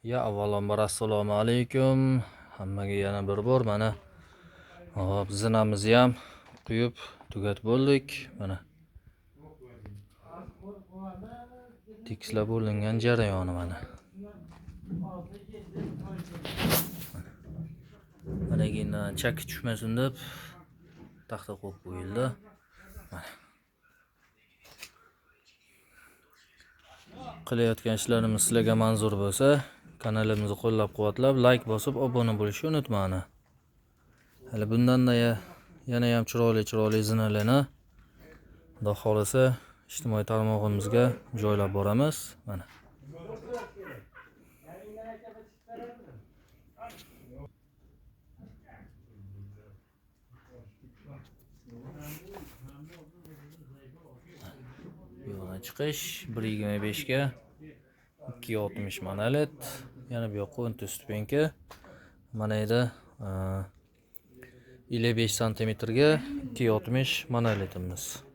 Ya avvalambor assalomu alaykum. Hammaga yana bir bor mana. Hop, zinamizni ham quyib tugatib bo'ldik. Mana tekislab bo'lingan jarayoni mana. Mana keyin chakki tushmasin deb taxta qo'yib qo'yildi. Mana. Qilayotgan ishlarimiz sizlarga manzur bo'lsa, kanalimizni qo'llab-quvvatlab, like bosib, obuna bo'lishni unutmanglar. Hali bundan-da yana ham chiroyli zinalarni Xudo xolasa ijtimoiy tarmog'imizga joylab boramiz. Mana. Yo'ldan chiqish 1.25 ga 2.60 manalit. Yana bu yoqqa 10 stupenka. Mana edi 55 cm ga 2.60 manalitimiz.